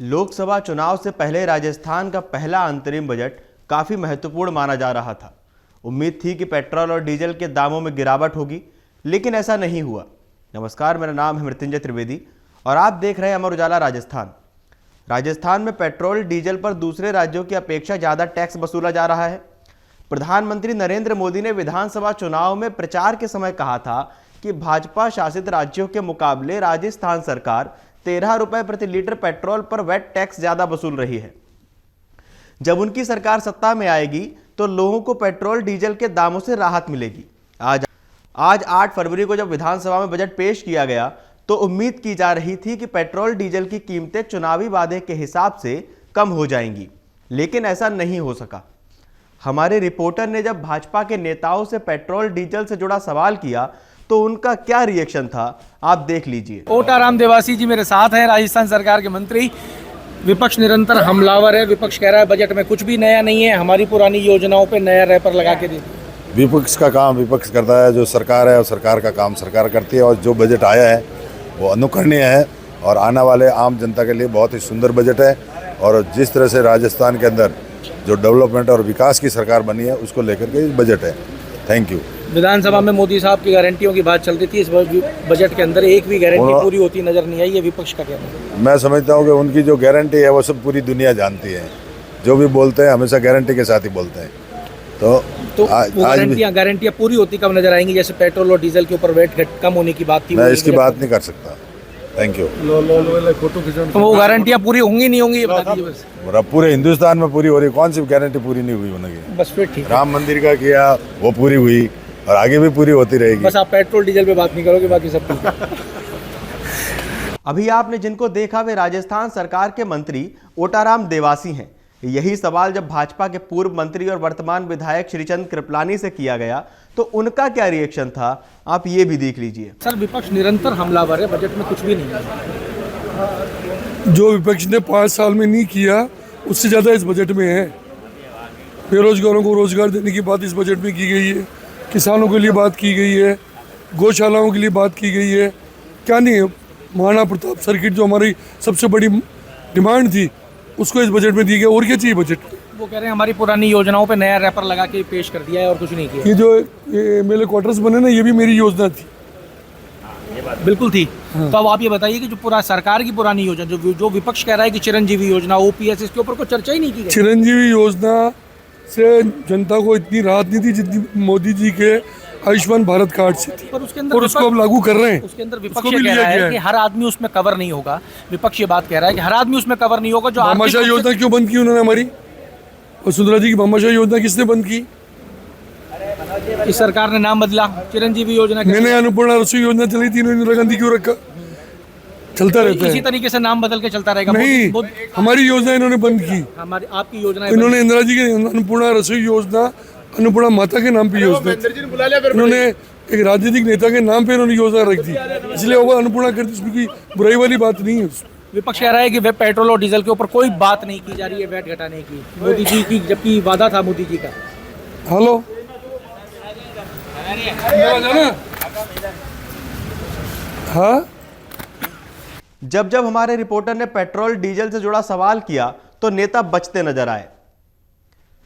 लोकसभा चुनाव से पहले राजस्थान का पहला अंतरिम बजट काफ़ी महत्वपूर्ण माना जा रहा था। उम्मीद थी कि पेट्रोल और डीजल के दामों में गिरावट होगी, लेकिन ऐसा नहीं हुआ। नमस्कार, मेरा नाम है मृत्युंजय त्रिवेदी और आप देख रहे हैं अमर उजाला राजस्थान। राजस्थान में पेट्रोल डीजल पर दूसरे राज्यों की अपेक्षा ज़्यादा टैक्स वसूला जा रहा है। प्रधानमंत्री नरेंद्र मोदी ने विधानसभा चुनाव में प्रचार के समय कहा था कि भाजपा शासित राज्यों के मुकाबले राजस्थान सरकार 13 रुपए प्रति लीटर पेट्रोल पर वैट टैक्स ज्यादा वसूल रही है। जब उनकी सरकार सत्ता में आएगी तो लोगों को पेट्रोल डीजल के दामों से राहत मिलेगी। आज 8 फरवरी को जब विधानसभा में बजट पेश किया गया तो उम्मीद की जा रही थी कि पेट्रोल डीजल की कीमतें चुनावी वादे के हिसाब से कम हो जाएंगी, लेकिन ऐसा नहीं हो सका। हमारे रिपोर्टर ने जब भाजपा के नेताओं से पेट्रोल डीजल से जुड़ा सवाल किया तो उनका क्या रिएक्शन था, आप देख लीजिए। ओटाराम देवासी जी मेरे साथ हैं, राजस्थान सरकार के मंत्री। विपक्ष निरंतर हमलावर है। विपक्ष कह रहा है बजट में कुछ भी नया नहीं है, हमारी पुरानी योजनाओं पे नया रैपर लगा के दे। विपक्ष का काम विपक्ष करता है, जो सरकार है और सरकार का काम सरकार करती है। और जो बजट आया है वो अनुकरणीय है और आने वाले आम जनता के लिए बहुत ही सुंदर बजट है। और जिस तरह से राजस्थान के अंदर जो डेवलपमेंट और विकास की सरकार बनी है उसको लेकर के बजट है। Thank you. विधानसभा में मोदी साहब की गारंटियों की बात चलती थी, इस बजट के अंदर एक भी गारंटी पूरी होती नजर नहीं आई। ये विपक्ष का कहना है। मैं समझता हूँ कि उनकी जो गारंटी है वो सब पूरी दुनिया जानती है। जो भी बोलते हैं हमेशा गारंटी के साथ ही बोलते हैं। तो गारंटियां पूरी होती कब नजर आएंगी? जैसे पेट्रोल और डीजल के ऊपर वैट कम होने की बात थी। मैं इसकी बात नहीं कर सकता। Thank you. तो वो गारंटियां पूरी होंगी नहीं होंगी, बता दीजिए बस। पूरे हिंदुस्तान में पूरी हो रही, कौन सी गारंटी पूरी नहीं हुई उनकी? बस फिर ठीक। राम मंदिर का किया वो पूरी हुई और आगे भी पूरी होती रहेगी। बस आप पेट्रोल डीजल पे बात नहीं करोगे, बाकी सब ठीक। अभी आपने जिनको देखा वे राजस्थान सरकार के मंत्री ओटाराम देवासी हैं। यही सवाल जब भाजपा के पूर्व मंत्री और वर्तमान विधायक श्रीचंद कृपलानी से किया गया तो उनका क्या रिएक्शन था, आप ये भी देख लीजिए। सर, विपक्ष निरंतर हमलावर है, बजट में कुछ भी नहीं है। जो विपक्ष ने 5 साल में नहीं किया उससे ज़्यादा इस बजट में है। बेरोजगारों को रोजगार देने की बात इस बजट में की गई है, किसानों के लिए बात की गई है, गौशालाओं के लिए बात की गई है। क्या नहीं है? महाराणा प्रताप सर्किट जो हमारी सबसे बड़ी डिमांड थी उसको इस बजट में दी गई। और क्या चाहिए बजट? वो कह रहे हैं हमारी पुरानी योजनाओं पे नया रैपर लगा के पेश कर दिया है और कुछ नहीं किया। ये जो एमएलए क्वार्टर्स बने ना, ये भी मेरी योजना थी। बिल्कुल थी। हाँ। तो अब आप ये बताइए कि जो पूरा सरकार की पुरानी योजना जो विपक्ष कह रहा है कि चिरंजीवी योजना, ओपीएस, इसके ऊपर कोई चर्चा ही नहीं की गई। चिरंजीवी योजना से जनता को इतनी राहत नहीं थी जितनी मोदी जी के आयुष्मान भारत कार्ड से थी। पर उसके अंदर और उसको अब लागू कर रहे हैं। उसके अंदर विपक्ष कह रहा है कि हर आदमी उसमें कवर नहीं होगा। विपक्ष ये बात कह रहा है कि हर आदमी उसमें कवर नहीं होगा। जो भामाशाह योजना क्यों बंद की उन्होंने हमारी? वसुंधरा जी की भामाशाह योजना किसने बंद की? इस सरकार ने नाम बदला, चिरंजीवी योजना। मैंने अन्नपूर्णा रसोई योजना चली थी, इंदिरा गांधी क्यों रखा? चलता रहता है इसी तरीके से नाम बदल के चलता रहेगा। नहीं, हमारी योजना इन्होंने बंद की। हमारी आपकी योजना इन्होंने इंदिरा जी की अन्नपूर्णा रसोई योजना, अन्नपूर्णा माता के नाम पे योजना, इन्होंने एक राजनीतिक नेता के नाम पे इन्होंने योजना रख दी, इसलिए वो अन्नपूर्णा करती। उसमें कोई बुराई वाली बात नहीं है। विपक्ष कह रहा है कि वे पेट्रोल और डीजल के ऊपर कोई बात नहीं की जा रही है वैट घटाने की, मोदी जी की, जबकि वादा था मोदी जी का। हेलो, हाँ। जब हमारे रिपोर्टर ने पेट्रोल डीजल से जुड़ा सवाल किया तो नेता बचते नजर आए।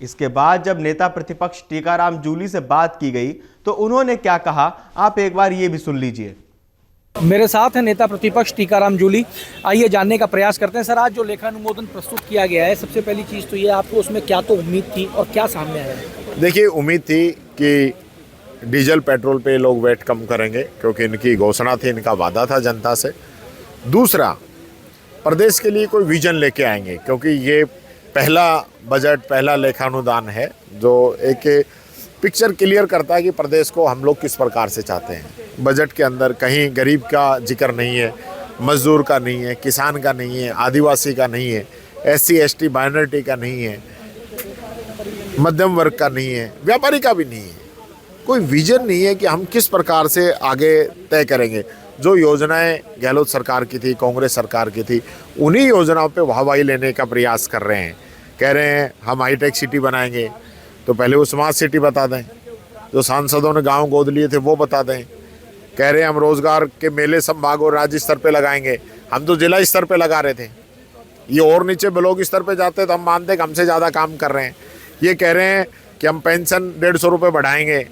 इसके बाद जब नेता प्रतिपक्ष टीकाराम जूली से बात की गई तो उन्होंने क्या कहा, आप एक बार ये भी सुन लीजिए। मेरे साथ है नेता प्रतिपक्ष टीकाराम जूली। आइए जानने का प्रयास करते हैं। सर, आज जो लेखानुमोदन प्रस्तुत किया गया है, सबसे पहली चीज़ तो ये, आपको उसमें क्या तो उम्मीद थी और क्या सामने आया? देखिए, उम्मीद थी कि डीजल पेट्रोल पे लोग वैट कम करेंगे क्योंकि इनकी घोषणा थी, इनका वादा था जनता से। दूसरा, प्रदेश के लिए कोई विजन लेके आएंगे क्योंकि ये पहला बजट, पहला लेखानुदान है जो एक पिक्चर क्लियर करता है कि प्रदेश को हम लोग किस प्रकार से चाहते हैं। बजट के अंदर कहीं गरीब का जिक्र नहीं है, मजदूर का नहीं है, किसान का नहीं है, आदिवासी का नहीं है, SC ST माइनॉरिटी का नहीं है, मध्यम वर्ग का नहीं है, व्यापारी का भी नहीं है। कोई विजन नहीं है कि हम किस प्रकार से आगे तय करेंगे। जो योजनाएं गहलोत सरकार की थी, कांग्रेस सरकार की थी, उन्हीं योजनाओं पे वाहवाही लेने का प्रयास कर रहे हैं। कह रहे हैं हम हाईटेक सिटी बनाएंगे, तो पहले वो स्मार्ट सिटी बता दें। जो सांसदों ने गांव गोद लिए थे वो बता दें। कह रहे हैं हम रोजगार के मेले संभाग और राज्य स्तर पे लगाएंगे, हम तो जिला स्तर पे लगा रहे थे। ये और नीचे ब्लॉक स्तर पे जाते तो हम मानते हैं कि हमसे ज़्यादा काम कर रहे हैं। ये कह रहे हैं कि हम पेंशन 150 रुपये बढ़ाएंगे।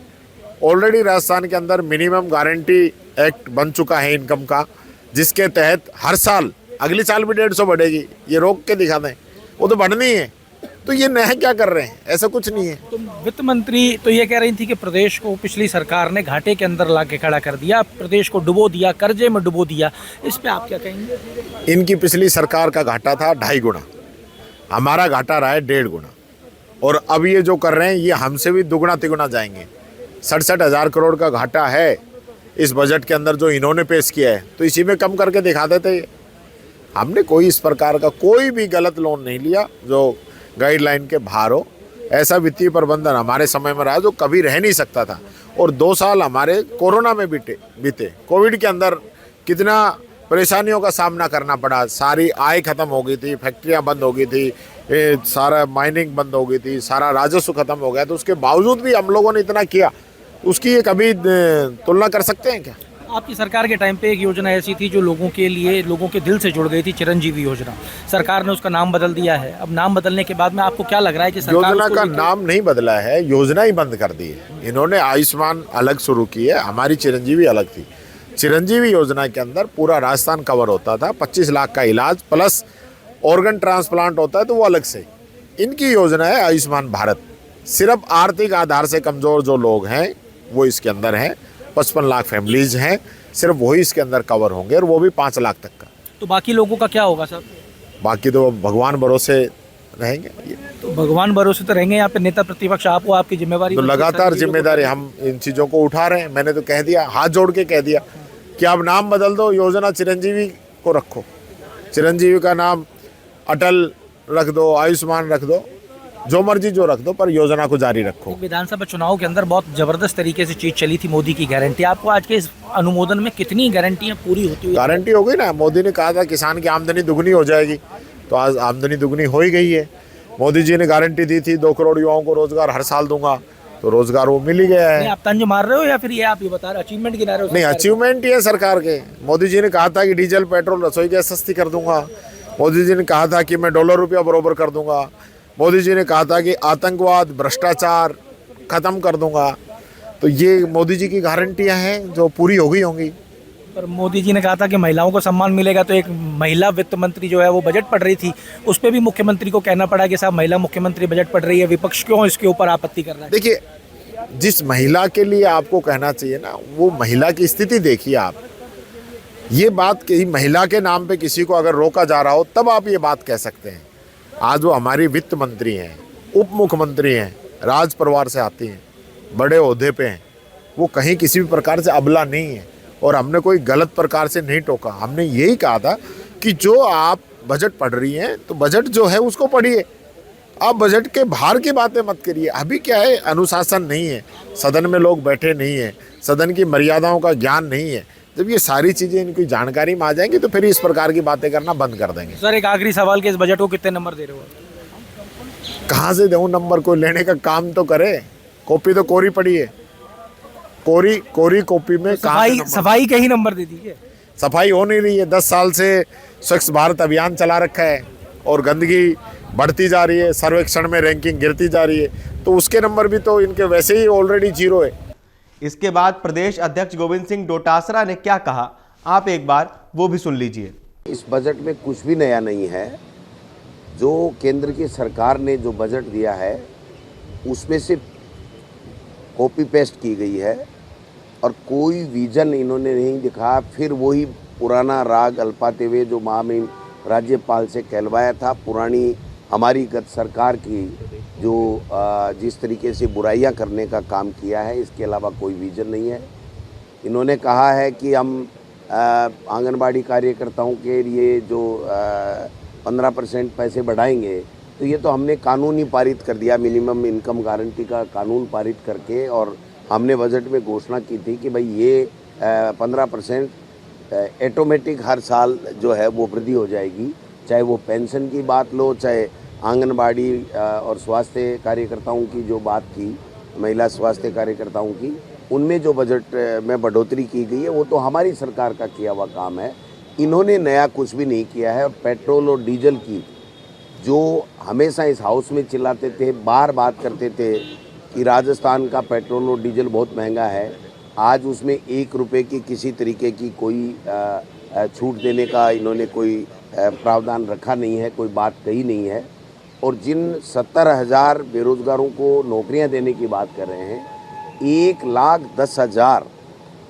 ऑलरेडी राजस्थान के अंदर मिनिमम गारंटी एक्ट बन चुका है इनकम का, जिसके तहत हर साल अगले साल भी 150 बढ़ेगी। ये रोक के दिखा दें, वो तो बढ़नी है। तो ये नया क्या कर रहे हैं, ऐसा कुछ नहीं है। तो वित्त मंत्री तो ये कह रही थी कि प्रदेश को पिछली सरकार ने घाटे के अंदर ला के खड़ा कर दिया, प्रदेश को डुबो दिया, कर्जे में डुबो दिया। इस पे आप क्या कहेंगे? इनकी पिछली सरकार का घाटा था 2.5 गुना, हमारा घाटा रहा है 1.5 गुना। और अब ये जो कर रहे हैं ये हमसे भी दुगना तिगुना जाएंगे। 67,000 करोड़ का घाटा है इस बजट के अंदर जो इन्होंने पेश किया है, तो इसी में कम करके दिखा देते। हमने कोई इस प्रकार का कोई भी गलत लोन नहीं लिया जो गाइडलाइन के बाहर हो। ऐसा वित्तीय प्रबंधन हमारे समय में रहा जो कभी रह नहीं सकता था। और 2 साल हमारे कोरोना में बीते। कोविड के अंदर कितना परेशानियों का सामना करना पड़ा। सारी आय खत्म हो गई थी, फैक्ट्रियां बंद हो गई थी, सारा माइनिंग बंद हो गई थी, सारा राजस्व खत्म हो गया। तो उसके बावजूद भी हम लोगों ने इतना किया, उसकी ये कभी तुलना कर सकते हैं क्या? आपकी सरकार के टाइम पे एक योजना ऐसी थी जो लोगों के लिए, लोगों के दिल से जुड़ गई थी, चिरंजीवी योजना। सरकार ने उसका नाम बदल दिया है। अब नाम बदलने के बाद में आपको क्या लग रहा है कि सरकार योजना का नाम नहीं बदला है, योजना ही बंद कर दी है। इन्होंने आयुष्मान अलग शुरू की है, हमारी चिरंजीवी अलग थी। चिरंजीवी योजना के अंदर पूरा राजस्थान कवर होता था, 25 लाख का इलाज प्लस ऑर्गन ट्रांसप्लांट होता है, तो वो अलग से। इनकी योजना है आयुष्मान भारत। सिर्फ आर्थिक आधार से कमज़ोर जो लोग हैं वो इसके अंदर हैं। 55 लाख फैमिलीज हैं, सिर्फ वही इसके अंदर कवर होंगे, और वो भी 5 लाख तक का। तो बाकी लोगों का क्या होगा सर? बाकी तो भगवान भरोसे रहेंगे। तो भगवान भरोसे तो रहेंगे। यहाँ पे नेता प्रतिपक्ष आप हो, आपकी जिम्मेवारी तो लगातार जिम्मेदारी हम इन चीज़ों को उठा रहे हैं। मैंने तो कह दिया, हाथ जोड़ के कह दिया कि आप नाम बदल दो, योजना चिरंजीवी को रखो। चिरंजीवी का नाम अटल रख दो, आयुष्मान रख दो, जो मर्जी जो रख दो, पर योजना को जारी रखो। विधानसभा चुनाव के अंदर बहुत जबरदस्त तरीके से चीज चली थी, मोदी की गारंटी। आपको आज के इस अनुमोदन में कितनी गारंटियां पूरी होती हुई? गारंटी हो गई ना। मोदी ने कहा था किसान की आमदनी दुगनी हो जाएगी, तो आज आमदनी दुगनी हो ही गई है। मोदी जी ने गारंटी दी थी 2 करोड़ युवाओं को रोजगार हर साल दूंगा, तो रोजगार वो मिल ही गया है। आप तंज मार रहे हो या फिर ये आप ये बता रहे हो अचीवमेंट गिना रहे हो? नहीं, अचीवमेंट ही है सरकार के। मोदी जी ने कहा था कि डीजल पेट्रोल रसोई गैस सस्ती कर दूंगा। मोदी जी ने कहा था कि मैं $1 बरोबर कर दूंगा। मोदी जी ने कहा था कि आतंकवाद भ्रष्टाचार खत्म कर दूंगा। तो ये मोदी जी की गारंटियां हैं जो पूरी हो गई होंगी। पर मोदी जी ने कहा था कि महिलाओं को सम्मान मिलेगा, तो एक महिला वित्त मंत्री जो है वो बजट पढ़ रही थी, उस पर भी मुख्यमंत्री को कहना पड़ा कि साहब महिला मुख्यमंत्री बजट पढ़ रही है, विपक्ष क्यों इसके ऊपर आपत्ति कर रहा है? देखिए, जिस महिला के लिए आपको कहना चाहिए ना, वो महिला की स्थिति देखिए आप। ये बात कही महिला के नाम पे किसी को अगर रोका जा रहा हो तब आप ये बात कह सकते हैं। आज वो हमारी वित्त मंत्री हैं, उप मुख्यमंत्री हैं, राज परिवार से आती हैं, बड़े ओहदे पे हैं, वो कहीं किसी भी प्रकार से अबला नहीं है। और हमने कोई गलत प्रकार से नहीं टोका। हमने यही कहा था कि जो आप बजट पढ़ रही हैं तो बजट जो है उसको पढ़िए, आप बजट के बाहर की बातें मत करिए। अभी क्या है, अनुशासन नहीं है, सदन में लोग बैठे नहीं हैं, सदन की मर्यादाओं का ज्ञान नहीं है। जब ये सारी चीज़ें इनकी जानकारी में आ जाएंगी तो फिर इस प्रकार की बातें करना बंद कर देंगे। सर एक आखिरी सवाल के इस बजट को कितने नंबर दे रहे हो? कहाँ से दूँ नंबर? को लेने का काम तो करे। कॉपी तो कोरी पड़ी है, कोरी कॉपी में सफाई के ही नंबर दे दीजिए। सफाई हो नहीं रही है। 10 साल से स्वच्छ भारत अभियान चला रखा है और गंदगी बढ़ती जा रही है, सर्वेक्षण में रैंकिंग गिरती जा रही है, तो उसके नंबर भी तो इनके वैसे ही ऑलरेडी 0 है। इसके बाद प्रदेश अध्यक्ष गोविंद सिंह डोटासरा ने क्या कहा, आप एक बार वो भी सुन लीजिए। इस बजट में कुछ भी नया नहीं है। जो केंद्र की सरकार ने जो बजट दिया है उसमें से कॉपी पेस्ट की गई है और कोई विजन इन्होंने नहीं दिखाया। फिर वही पुराना राग अल्पाते हुए जो महामहिम राज्यपाल से कहलवाया था, पुरानी हमारी गत सरकार की जो जिस तरीके से बुराइयां करने का काम किया है, इसके अलावा कोई विजन नहीं है। इन्होंने कहा है कि हम आंगनबाड़ी कार्यकर्ताओं के लिए जो 15% पैसे बढ़ाएंगे, तो ये तो हमने कानून ही पारित कर दिया, मिनिमम इनकम गारंटी का कानून पारित करके, और हमने बजट में घोषणा की थी कि भाई ये 15% ऑटोमेटिक हर साल जो है वो वृद्धि हो जाएगी। चाहे वो पेंशन की बात लो, चाहे आंगनबाड़ी और स्वास्थ्य कार्यकर्ताओं की जो बात की, महिला स्वास्थ्य कार्यकर्ताओं की, उनमें जो बजट में बढ़ोतरी की गई है वो तो हमारी सरकार का किया हुआ काम है। इन्होंने नया कुछ भी नहीं किया है। और पेट्रोल और डीजल की जो हमेशा इस हाउस में चिल्लाते थे, बार बात करते थे कि राजस्थान का पेट्रोल और डीजल बहुत महंगा है, आज उसमें 1 रुपये की किसी तरीके की कोई छूट देने का इन्होंने कोई प्रावधान रखा नहीं है, कोई बात कही नहीं है। और जिन 70,000 बेरोजगारों को नौकरियां देने की बात कर रहे हैं, 1,10,000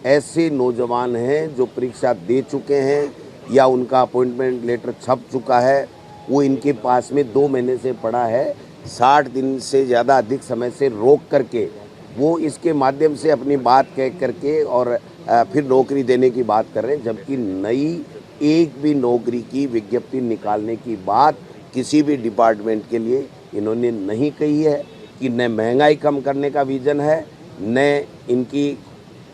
ऐसे नौजवान हैं जो परीक्षा दे चुके हैं या उनका अपॉइंटमेंट लेटर छप चुका है, वो इनके पास में 2 महीने से पड़ा है, 60 दिन से ज़्यादा अधिक समय से रोक करके वो इसके माध्यम से अपनी बात कह करके और फिर नौकरी देने की बात कर रहे हैं, जबकि नई एक भी नौकरी की विज्ञप्ति निकालने की बात किसी भी डिपार्टमेंट के लिए इन्होंने नहीं कही है कि न महंगाई कम करने का विज़न है, न इनकी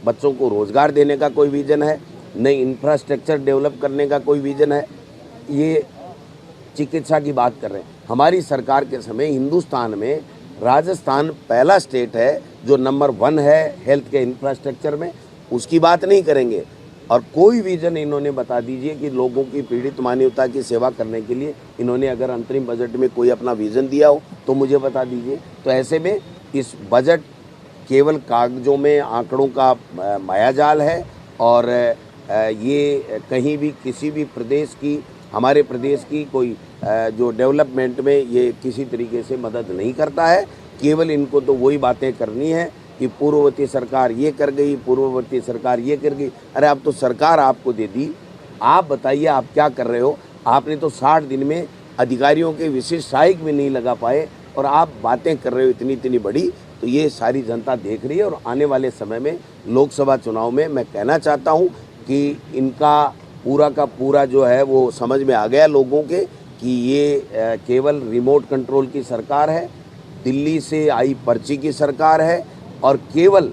बच्चों को रोज़गार देने का कोई विज़न है, न इंफ्रास्ट्रक्चर डेवलप करने का कोई विज़न है। ये चिकित्सा की बात कर रहे हैं। हमारी सरकार के समय हिंदुस्तान में राजस्थान पहला स्टेट है जो नंबर 1 है हेल्थ के इंफ्रास्ट्रक्चर में, उसकी बात नहीं करेंगे। और कोई विज़न इन्होंने बता दीजिए कि लोगों की पीड़ित मानवता की सेवा करने के लिए इन्होंने अगर अंतरिम बजट में कोई अपना विज़न दिया हो तो मुझे बता दीजिए। तो ऐसे में इस बजट केवल कागजों में आंकड़ों का मायाजाल है और ये कहीं भी किसी भी प्रदेश की, हमारे प्रदेश की कोई जो डेवलपमेंट में ये किसी तरीके से मदद नहीं करता है। केवल इनको तो वही बातें करनी है कि पूर्ववर्ती सरकार ये कर गई, पूर्ववर्ती सरकार ये कर गई। अरे अब तो सरकार आपको दे दी, आप बताइए आप क्या कर रहे हो। आपने तो 60 दिन में अधिकारियों के विशेष सहायक भी नहीं लगा पाए और आप बातें कर रहे हो इतनी बड़ी। तो ये सारी जनता देख रही है और आने वाले समय में लोकसभा चुनाव में मैं कहना चाहता हूँ कि इनका पूरा का पूरा जो है वो समझ में आ गया लोगों के कि ये केवल रिमोट कंट्रोल की सरकार है, दिल्ली से आई पर्ची की सरकार है और केवल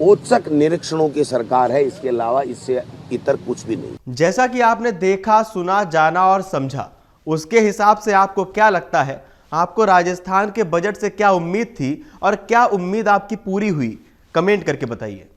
औचक निरीक्षणों की सरकार है। इसके अलावा इससे इतर कुछ भी नहीं। जैसा कि आपने देखा, सुना, जाना और समझा, उसके हिसाब से आपको क्या लगता है? आपको राजस्थान के बजट से क्या उम्मीद थी और क्या उम्मीद आपकी पूरी हुई? कमेंट करके बताइए।